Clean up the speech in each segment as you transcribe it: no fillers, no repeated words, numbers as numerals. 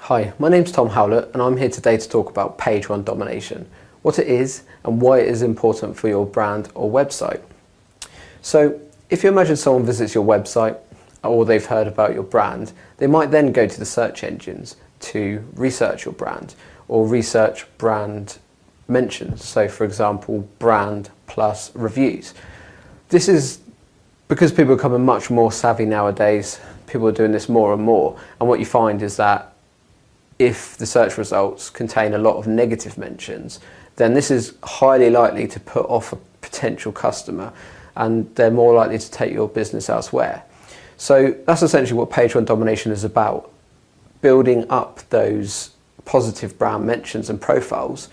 Hi, my name's Tom Howlett and I'm here today to talk about page one domination, what it is and why it is important for your brand or website. So if you imagine someone visits your website or they've heard about your brand, they might then go to the search engines to research your brand or research brand mentions. So for example, brand plus reviews. This is because people are becoming much more savvy nowadays. People are doing this more and more, and what you find is that if the search results contain a lot of negative mentions, then this is highly likely to put off a potential customer and they're more likely to take your business elsewhere. So that's essentially what page one domination is about, building up those positive brand mentions and profiles,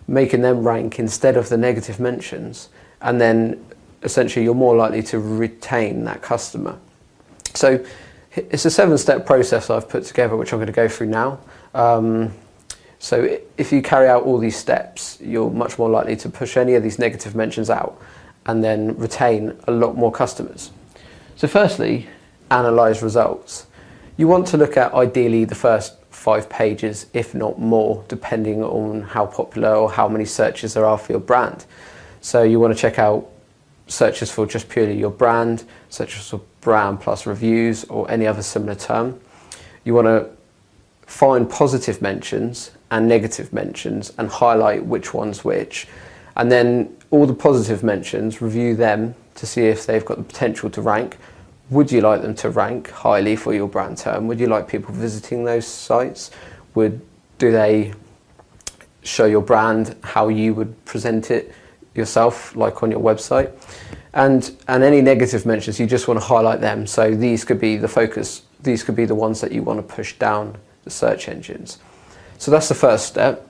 making them rank instead of the negative mentions, and then essentially you're more likely to retain that customer. So it's a 7-step process I've put together, which I'm going to go through now. So if you carry out all these steps, you're much more likely to push any of these negative mentions out and then retain a lot more customers. So firstly, analyze results. You want to look at ideally the first 5 pages, if not more, depending on how popular or how many searches there are for your brand. So you want to check out searches for just purely your brand, searches for brand plus reviews or any other similar term. You want to find positive mentions and negative mentions and highlight which one's which. And then all the positive mentions, review them to see if they've got the potential to rank. Would you like them to rank highly for your brand term? Would you like people visiting those sites? Do they show your brand how you would present it yourself, like on your website? And any negative mentions, you just want to highlight them. So these could be the focus, these could be the ones that you want to push down the search engines. So that's the first step.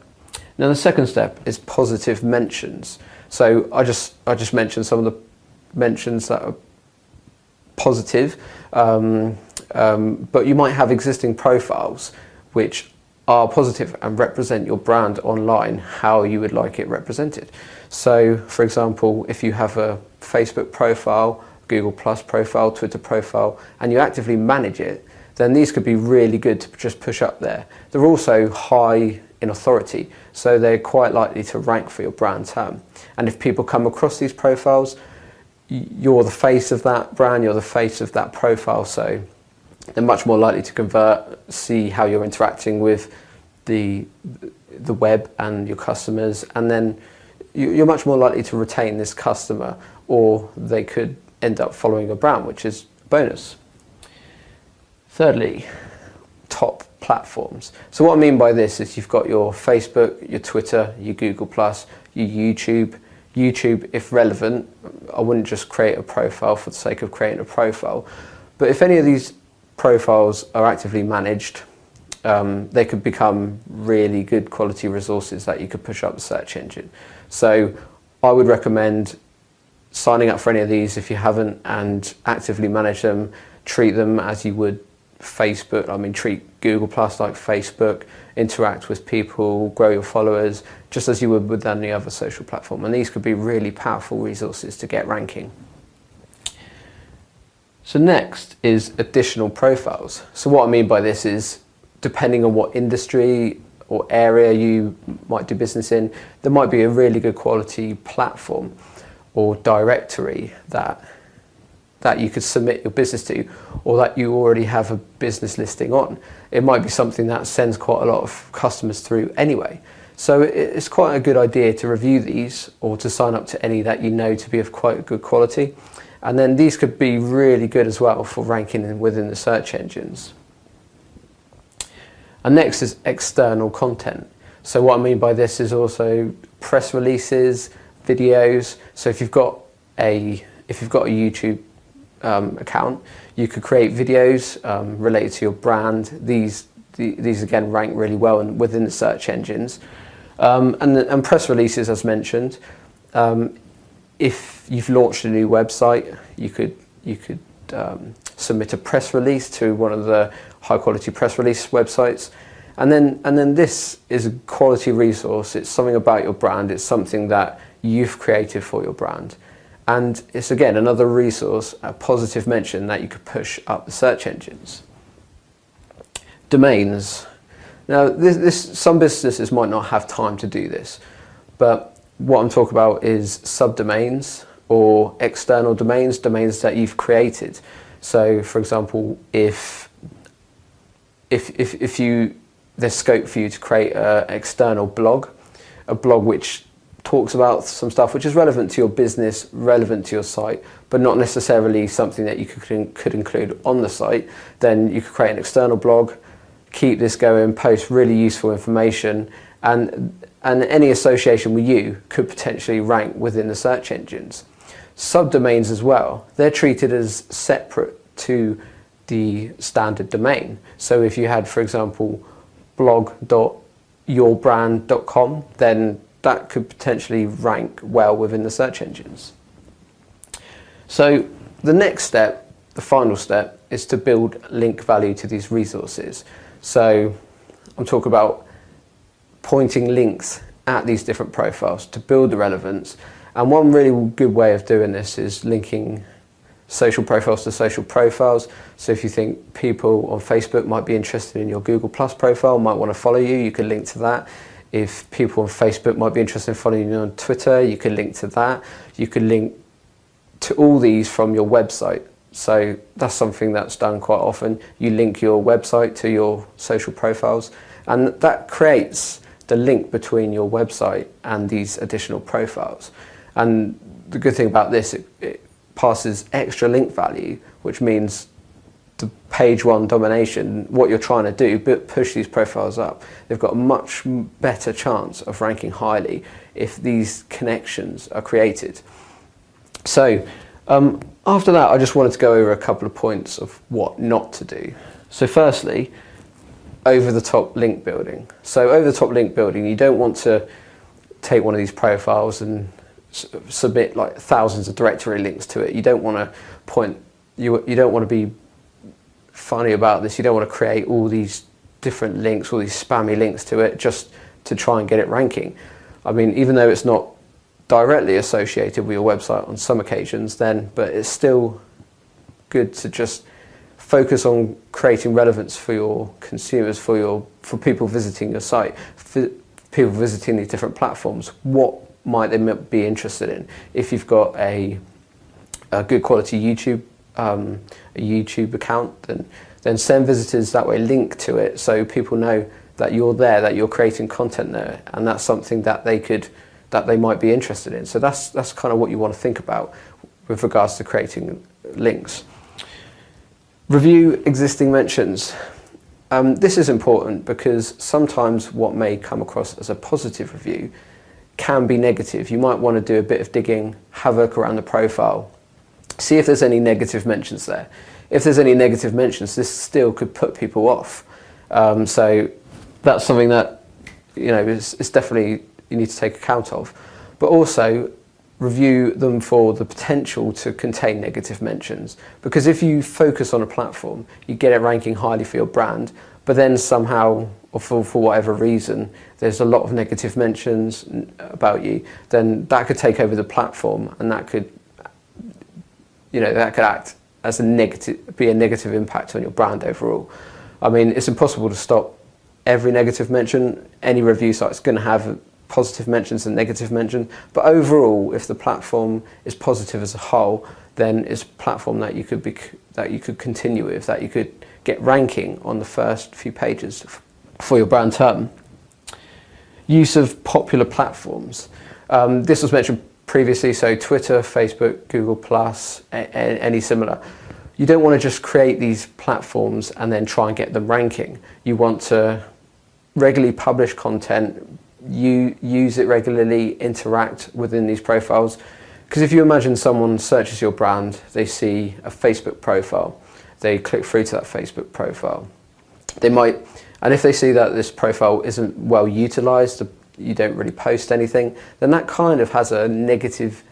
Now the second step is positive mentions. So I just mentioned some of the mentions that are positive, but you might have existing profiles which are positive and represent your brand online how you would like it represented. So for example, if you have a Facebook profile, Google Plus profile, Twitter profile, and you actively manage it, then these could be really good to just push up there. They're also high in authority, so they're quite likely to rank for your brand term. And if people come across these profiles, you're the face of that brand, you're the face of that profile, so they're much more likely to convert, see how you're interacting with the web and your customers, and then you're much more likely to retain this customer, or they could end up following your brand, which is a bonus. Thirdly, top platforms. So what I mean by this is you've got your Facebook, your Twitter, your Google Plus, your YouTube. YouTube, if relevant, I wouldn't just create a profile for the sake of creating a profile, but if any of these profiles are actively managed, they could become really good quality resources that you could push up the search engine. So I would recommend signing up for any of these if you haven't, and actively manage them. Treat them as you would Facebook. I mean, treat Google Plus like Facebook, interact with people, grow your followers, just as you would with any other social platform. And these could be really powerful resources to get ranking. So next is additional profiles. So what I mean by this is, depending on what industry or area you might do business in, there might be a really good quality platform or directory that you could submit your business to, or that you already have a business listing on. It might be something that sends quite a lot of customers through anyway. So it's quite a good idea to review these or to sign up to any that you know to be of quite good quality. And then these could be really good as well for ranking within the search engines. And next is external content. So what I mean by this is also press releases, videos. So if you've got a YouTube account, you could create videos related to your brand. These again rank really well within the search engines, and press releases, as mentioned. If you've launched a new website, you could submit a press release to one of the high quality press release websites, and then this is a quality resource. It's something about your brand. It's something that you've created for your brand. And it's again another resource, a positive mention that you could push up the search engines. Domains. Now, some businesses might not have time to do this, but what I'm talking about is subdomains or external domains, domains that you've created. So, for example, if there's scope for you to create an external blog, a blog which talks about some stuff which is relevant to your business, relevant to your site, but not necessarily something that you could include on the site, then you could create an external blog, keep this going, post really useful information, and any association with you could potentially rank within the search engines. Subdomains as well, they're treated as separate to the standard domain. So if you had, for example, blog.yourbrand.com, then that could potentially rank well within the search engines. So the next step, the final step, is to build link value to these resources. So I'm talking about pointing links at these different profiles to build the relevance. And one really good way of doing this is linking social profiles to social profiles. So if you think people on Facebook might be interested in your Google Plus profile, might want to follow you, you can link to that. If people on Facebook might be interested in following you on Twitter, you can link to that. You can link to all these from your website. So that's something that's done quite often. You link your website to your social profiles, and that creates the link between your website and these additional profiles. And the good thing about this, it passes extra link value, which means the page one domination, what you're trying to do, but push these profiles up. They've got a much better chance of ranking highly if these connections are created. So after that, I just wanted to go over a couple of points of what not to do. So firstly, over-the-top link building. So over-the-top link building, you don't want to take one of these profiles and submit like thousands of directory links to it. You don't want to you don't want to be funny about this. You don't want to create all these different links, all these spammy links to it just to try and get it ranking. I mean, even though it's not directly associated with your website on some occasions, but it's still good to just focus on creating relevance for your consumers, for people visiting your site, for people visiting these different platforms. What might they be interested in? If you've got a good quality YouTube account, then send visitors that way, link to it so people know that you're there, that you're creating content there, and that's something that they might be interested in. So that's kind of what you want to think about with regards to creating links. Review existing mentions. This is important because sometimes what may come across as a positive review can be negative. You might want to do a bit of digging, have a look around the profile, see if there's any negative mentions there. If there's any negative mentions, this still could put people off. So that's something that it's definitely you need to take account of. But also review them for the potential to contain negative mentions. Because if you focus on a platform, you get it ranking highly for your brand, but then somehow, or for whatever reason, there's a lot of negative mentions about you, then that could take over the platform, and that could act as be a negative impact on your brand overall. I mean, it's impossible to stop every negative mention. Any review site is going to have positive mentions and negative mentions, but overall, if the platform is positive as a whole, then it's a platform that you could continue with, that you could get ranking on the first few pages for your brand term. Use of popular platforms. This was mentioned previously, so Twitter, Facebook, Google Plus, any similar. You don't want to just create these platforms and then try and get them ranking. You want to regularly publish content, you use it regularly, interact within these profiles. Because if you imagine someone searches your brand, they see a Facebook profile, they click through to that Facebook profile. And if they see that this profile isn't well utilized, you don't really post anything, then that kind of has a negative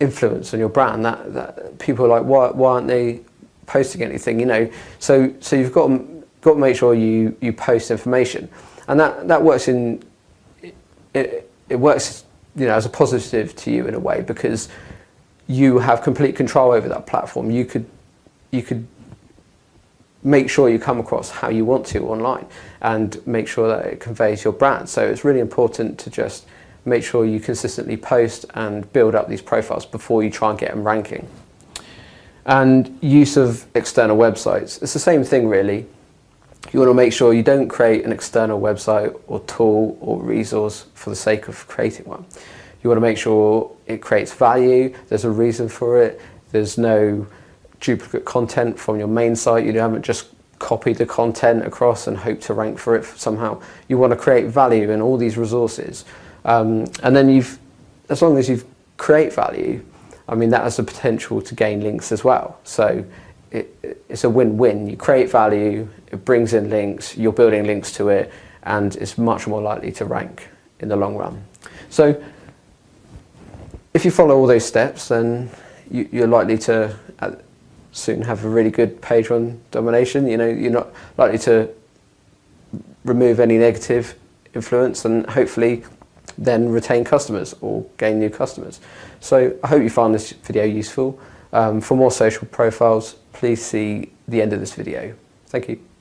influence on your brand. That people are like, why aren't they posting anything? So you've got to make sure you post information, and that works it works as a positive to you in a way, because you have complete control over that platform. You could make sure you come across how you want to online and make sure that it conveys your brand. So it's really important to just make sure you consistently post and build up these profiles before you try and get them ranking. And use of external websites. It's the same thing really. You want to make sure you don't create an external website or tool or resource for the sake of creating one. You want to make sure it creates value, there's a reason for it, there's no duplicate content from your main site, you haven't just copied the content across and hope to rank for it somehow. You want to create value in all these resources. And then as long as you create value, I mean, that has the potential to gain links as well. So it's a win-win. You create value, it brings in links, you're building links to it, and it's much more likely to rank in the long run. So if you follow all those steps, then you're likely to soon have a really good page one domination. You know, you're not likely to remove any negative influence and hopefully then retain customers or gain new customers. So I hope you found this video useful. For more social profiles, please see the end of this video. Thank you.